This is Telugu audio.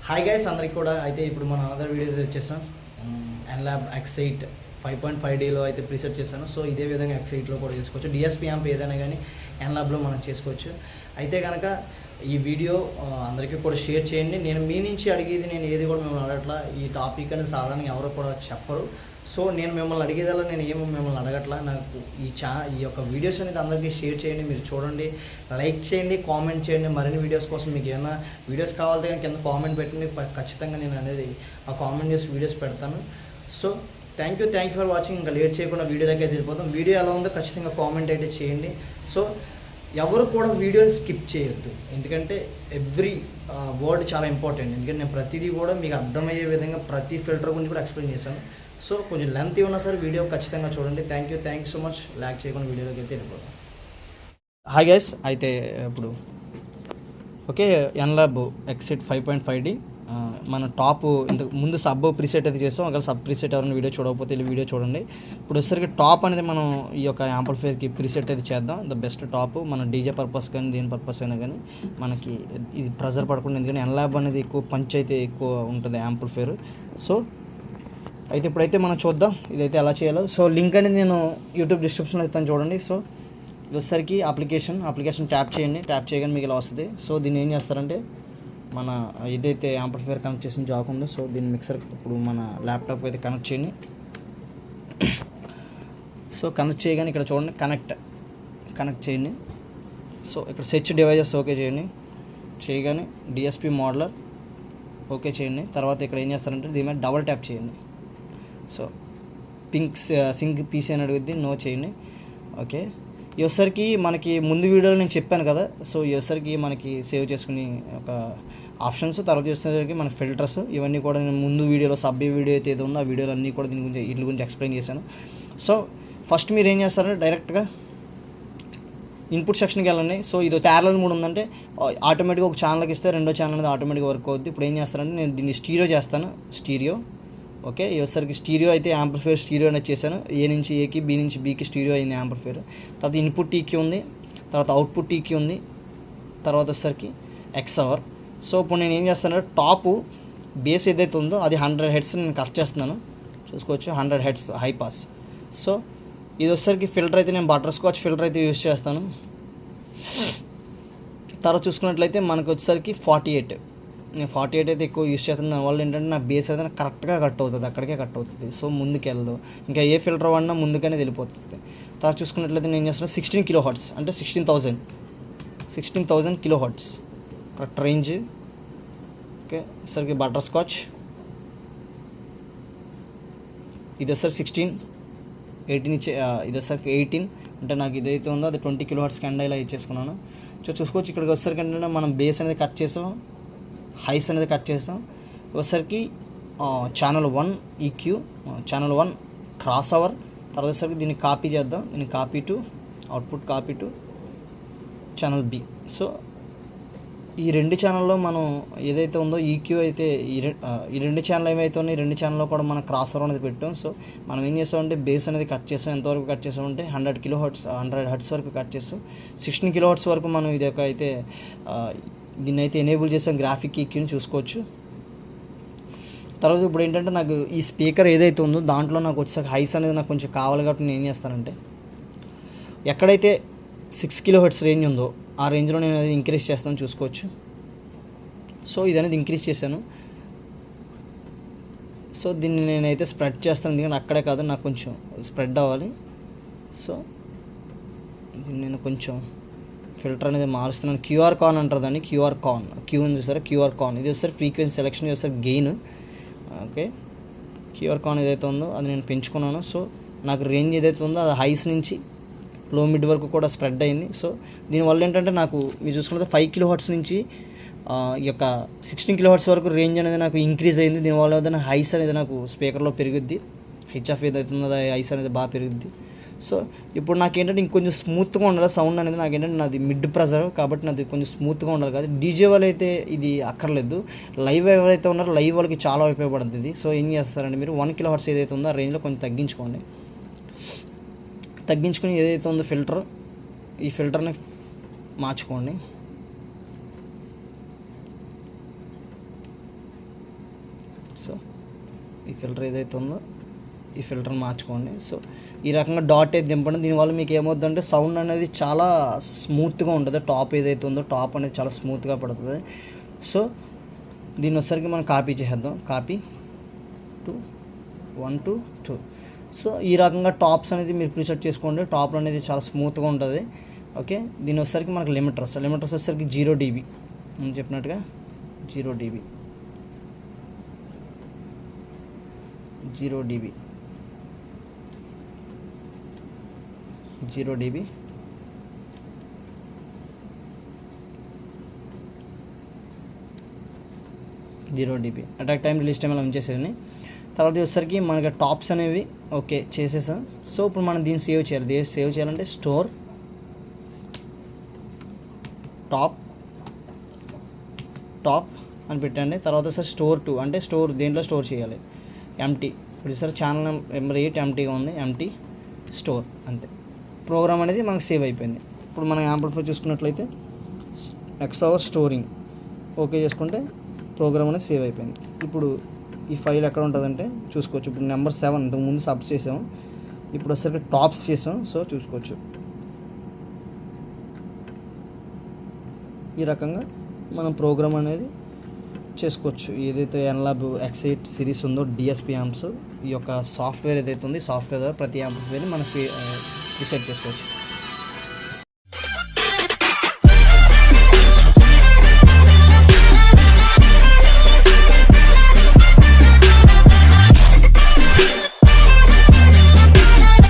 హాయ్ గైస్ అందరికి కూడా అయితే ఇప్పుడు మనం అదర్ వీడియో వచ్చేసాం. ఎన్లాబ్ X8 5.5Dలో అయితే ప్రీసెట్ చేశాను. సో ఇదే విధంగా X8లో కూడా చేసుకోవచ్చు. డిఎస్పీ యాంప్ ఏదైనా కానీ ఎన్లాబ్లో మనం చేసుకోవచ్చు. అయితే కనుక ఈ వీడియో అందరికీ కూడా షేర్ చేయండి. నేను మీ నుంచి అడిగేది నేను ఏది కూడా మిమ్మల్ని అడగట్లా. ఈ టాపిక్ అనేది సాధారణంగా ఎవరు కూడా చెప్పరు. సో నేను మిమ్మల్ని అడిగేదల్లా నేను ఏమో మిమ్మల్ని అడగట్లా. నాకు ఈ యొక్క వీడియోస్ అనేది అందరికీ షేర్ చేయండి, మీరు చూడండి, లైక్ చేయండి, కామెంట్ చేయండి. మరిన్ని వీడియోస్ కోసం మీకు ఏమైనా వీడియోస్ కావాలంటే కానీ కింద కామెంట్ పెట్టండి. ఖచ్చితంగా నేను అనేది ఆ కామెంట్ చేసి వీడియోస్ పెడతాను. So thank you for watching. ఇంకా లేట్ చేయకుండా వీడియో దగ్గర వెళ్ళిపోతాం. వీడియో ఎలా ఉందో ఖచ్చితంగా కామెంట్ అయితే చేయండి. సో ఎవరు కూడా వీడియోని స్కిప్ చేయొద్దు, ఎందుకంటే ఎవ్రీ వర్డ్ చాలా ఇంపార్టెంట్. ఎందుకంటే నేను ప్రతిదీ కూడా మీకు అర్థమయ్యే విధంగా ప్రతి ఫిల్టర్ గురించి కూడా ఎక్స్ప్లెయిన్ చేశాను. సో కొంచెం లెంత్ ఉన్నా సరే వీడియో ఖచ్చితంగా చూడండి. Thank you so much. Lakh చేయకుండా వీడియోలోకి అయితే వెళ్ళిపోతాం. హాయ్ గైస్, అయితే ఇప్పుడు ఓకే, ఎన్లాబ్ X8 5.5D మన టాప్ ఇంతకు ముందు సబ్ ప్రీసెట్ అయితే చేస్తాం. ఒకవేళ సబ్ ప్రీసెట్ ఎవరైనా వీడియో చూడకపోతే వీడియో చూడండి. ఇప్పుడు వచ్చేసరికి టాప్ అనేది మనం ఈ యొక్క యాంప్లిఫైయర్కి ప్రీసెట్ అయితే చేద్దాం. ద బెస్ట్ టాప్ మన డీజే పర్పస్ కానీ దేని పర్పస్ అయినా కానీ మనకి ఇది ప్రెజర్ పడకుండా, ఎందుకంటే ఎన్లాబ్ అనేది ఎక్కువ పంచ్ అయితే ఎక్కువ ఉంటుంది యాంప్లిఫైయర్. సో అయితే ఇప్పుడైతే మనం చూద్దాం ఇదైతే ఎలా చేయాలో. సో లింక్ అనేది నేను యూట్యూబ్ డిస్క్రిప్షన్లో ఇస్తాను, చూడండి. సో ఇది వచ్చేసరికి అప్లికేషన్ ట్యాప్ చేయండి. ట్యాప్ చేయగానే మీకు ఇలా వస్తుంది. సో దీన్ని ఏం చేస్తారంటే మన ఏదైతే యాంప్లిఫైయర్ కనెక్ట్ చేసిన జాక్ ఉందో, సో దీన్ని మిక్సర్ ఇప్పుడు మన ల్యాప్టాప్ అయితే కనెక్ట్ చేయండి. సో కనెక్ట్ చేయగానే ఇక్కడ చూడండి కనెక్ట్ చేయండి. సో ఇక్కడ సెర్చ్ డివైజెస్ ఓకే చేయండి. చేయగానే డిఎస్పీ మోడలర్ ఓకే చేయండి. తర్వాత ఇక్కడ ఏం చేస్తారంటే దీని మీద డబల్ ట్యాప్ చేయండి. సో సింక్ పీసీ అని అడుగుద్ది, నో చేయండి. ఓకే, ఈ వచ్చరికి మనకి ముందు వీడియోలో నేను చెప్పాను కదా. సో ఈ వచ్చరికి మనకి సేవ్ చేసుకుని ఒక ఆప్షన్స్, తర్వాత వచ్చేసరికి మన ఫిల్టర్స్, ఇవన్నీ కూడా నేను ముందు వీడియోలో సబ్ వీడియో అయితే ఏదో ఉందో ఆ వీడియోలో అన్నీ కూడా దీని గురించి వీటి గురించి ఎక్స్ప్లెయిన్ చేశాను. సో ఫస్ట్ మీరు ఏం చేస్తారంటే డైరెక్ట్గా ఇన్పుట్ సెక్షన్కి వెళ్ళండి. సో ఇది ప్యారలల్ మోడ్ ఉందంటే ఆటోమేటిక్గా ఒక ఛానల్కి ఇస్తే రెండో ఛానల్ అనేది ఆటోమేటిక్గా వర్క్ అవుద్ది. ఇప్పుడు ఏం చేస్తారంటే నేను దీన్ని స్టీరియో చేస్తాను. స్టీరియో ఓకే, వచ్చేసరికి స్టీరియో అయితే యాంప్లిఫైయర్ స్టీరియో అనేది చేశాను. ఏ నుంచి ఏకి, బి నుంచి బీకి స్టీరియో అయింది యాంప్లిఫైయర్. తర్వాత ఇన్పుట్ టీకి ఉంది, తర్వాత అవుట్పుట్ టీకి ఉంది, తర్వాత వచ్చేసరికి XOR. సో ఇప్పుడు నేను ఏం చేస్తానంటే టాపు బేస్ ఏదైతే ఉందో అది 100 హెడ్స్ నేను కట్ చేస్తున్నాను, చూసుకోవచ్చు. 100 హెడ్స్ హై పాస్. సో ఇది వచ్చేసరికి ఫిల్టర్ అయితే నేను బటర్ స్కాచ్ ఫిల్టర్ అయితే యూజ్ చేస్తాను. తర్వాత చూసుకున్నట్లయితే మనకు వచ్చేసరికి 48 నేను 48 అయితే ఎక్కువ యూస్ చేస్తాను. దానివల్ల ఏంటంటే నా బేస్ అయితే కరెక్ట్గా కట్ అవుతుంది, అక్కడికే కట్ అవుతుంది. సో ముందుకెళ్ళదు, ఇంకా ఏ ఫిల్టర్ వాడినా ముందుకనే వెళ్ళిపోతుంది. తర్వాత చూసుకున్నట్లయితే నేను చేస్తాను 16 kHz అంటే 16,000 kHz కరెక్ట్ రేంజ్. ఓకే, సరికి బటర్ స్కాచ్ ఇది వచ్చేసరికి 16, 18 ఇచ్చే ఇది వచ్చేసరికి 18 అంటే నాకు ఇదైతే ఉందో అది 20 kHz కింద ఇలా ఇచ్చేసుకున్నాను. సో చూసుకోవచ్చు ఇక్కడికి వచ్చేసరికి ఏంటంటే మనం బేస్ అనేది కట్ చేసాం, హైస్ అనేది కట్ చేస్తాం. వచ్చేసరికి channel 1 EQ, channel 1 cross over. తర్వాత వచ్చేసరికి దీన్ని కాపీ చేద్దాం. దీన్ని copy to output, copy to channel B. So ఈ రెండు ఛానల్లో మనం ఏదైతే ఉందో EQ అయితే ఈ రెండు ఛానల్ ఏమైతే ఉన్నాయి, ఈ రెండు ఛానల్లో కూడా మనం క్రాస్ ఓవర్ అనేది పెట్టాం. సో మనం ఏం చేస్తామంటే బేస్ అనేది కట్ చేస్తాం. ఎంతవరకు కట్ చేస్తామంటే 100 హెర్ట్స్ వరకు కట్ చేస్తాం. 16 kHz వరకు మనం ఇది ఒక అయితే దీన్ని అయితే ఎనేబుల్ చేసాం. గ్రాఫిక్ EQని చూసుకోవచ్చు. తర్వాత ఇప్పుడు ఏంటంటే నాకు ఈ స్పీకర్ ఏదైతే ఉందో దాంట్లో నాకు వచ్చేసరికి హైస్ అనేది నాకు కొంచెం కావాలి కాబట్టి నేను ఏం చేస్తానంటే ఎక్కడైతే 6 kHz రేంజ్ ఉందో ఆ రేంజ్లో నేను అది ఇంక్రీజ్ చేస్తాను, చూసుకోవచ్చు. సో ఇది అనేది ఇంక్రీజ్ చేశాను. సో దీన్ని నేనైతే స్ప్రెడ్ చేస్తాను, ఎందుకంటే అక్కడే కాదు నాకు కొంచెం స్ప్రెడ్ అవ్వాలి. సో దీన్ని నేను కొంచెం ఫిల్టర్ అనేది మారుస్తున్నాను. QR కాన్ అంటారు దాన్ని, QR కాన్. క్యూ ఉంది చూసారా, QR కాన్. ఇది వచ్చేసరి ఫ్రీక్వెన్సీ సెలెక్షన్, ఇది వచ్చేసరి గెయిన్. ఓకే, QR కాన్ ఏదైతే ఉందో అది నేను పెంచుకున్నాను. సో నాకు రేంజ్ ఏదైతే ఉందో అది హైస్ నుంచి లో మిడ్ వరకు కూడా స్ప్రెడ్ అయింది. సో దీనివల్ల ఏంటంటే నాకు మీరు చూసుకున్నది 5 kHz నుంచి ఈ యొక్క 16 kHz వరకు రేంజ్ అనేది నాకు ఇంక్రీజ్ అయింది. దీనివల్ల ఏదైనా హైస్ అనేది నాకు స్పీకర్లో పెరుగుద్ది. హెచ్ఎఫ్ ఏదైతే ఉందో అది హైస్ అనేది బాగా పెరుగుద్ది. సో ఇప్పుడు నాకేంటంటే ఇంకొంచెం స్మూత్గా ఉండాలి సౌండ్ అనేది. నాకేంటంటే నాది మిడ్ ప్రెజర్ కాబట్టి నాది కొంచెం స్మూత్గా ఉండాలి. కాదు డీజే వాళ్ళు అయితే ఇది అక్కర్లేదు. లైవ్ ఎవరైతే ఉన్నారో లైవ్ వాళ్ళకి చాలా ఉపయోగపడుతుంది ఇది. సో ఏం చేస్తారంటే మీరు 1 kHz ఏదైతే ఉందో ఆ రేంజ్లో కొంచెం తగ్గించుకొని ఏదైతే ఉందో ఫిల్టర్, ఈ ఫిల్టర్ని మార్చుకోండి. సో ఈ ఫిల్టర్ ఏదైతే ఉందో ఈ ఫిల్టర్ మార్చుకోండి. సో ఈ రకంగా డాట్ అయితే దింపండి. దీనివల్ల మీకు ఏమవుతుందంటే సౌండ్ అనేది చాలా స్మూత్గా ఉంటుంది. టాప్ ఏదైతే ఉందో టాప్ అనేది చాలా స్మూత్గా పడుతుంది. సో దీన్ని వచ్చరికి మనం కాపీ చేసేద్దాం. Copy 1 to 2. సో ఈ రకంగా టాప్స్ అనేది మీరు ప్రీసెట్ చేసుకోండి. టాప్లో అనేది చాలా స్మూత్గా ఉంటుంది. ఓకే, దీని వచ్చరికి మనకు లిమిటర్స్ వచ్చరికి 0 dB నేను చెప్పినట్టుగా 0 dB 0 dB 0 dB attack time release time అలా ఉంచేసేయండి. తర్వాత వచ్చేసరికి మనకి టాప్స్ అనేవి ఓకే చేసేసాం. సో ఇప్పుడు మనం దీన్ని సేవ్ చేయాలి. సేవ్ చేయాలంటే స్టోర్ టాప్ అని పెట్టండి. తర్వాత ఒకసారి స్టోర్ 2 అంటే దేంట్లో స్టోర్ చేయాలి, ఎంటీ. ఇప్పుడు సార్ ఛానల్ నెంబర్ 8 ఎంటీగా ఉంది, ఎంటీ స్టోర్ అంతే. ప్రోగ్రామ్ అనేది మనకు సేవ్ అయిపోయింది. ఇప్పుడు మనం యాంప్లిఫై చూసుకున్నట్లయితే XOR స్టోరింగ్ ఓకే చేసుకుంటే ప్రోగ్రామ్ అనేది సేవ్ అయిపోయింది. ఇప్పుడు ఈ ఫైల్ ఎక్కడ ఉంటుందంటే చూసుకోవచ్చు. ఇప్పుడు నెంబర్ 7 ఇంతకుముందు సబ్ చేసాం, ఇప్పుడు వచ్చేసరికి టాప్స్ చేసాం. సో చూసుకోవచ్చు ఈ రకంగా మనం ప్రోగ్రామ్ అనేది చేసుకోవచ్చు. ఏదైతే ఎన్లాబ్ X8 సిరీస్ ఉందో DSP యాంప్స్, ఈ యొక్క సాఫ్ట్వేర్ ఏదైతే ఉందో ఈ సాఫ్ట్వేర్ ద్వారా ప్రతి యాంప్లిఫైర్ని మనం రీసెట్ చేసుకోవచ్చు.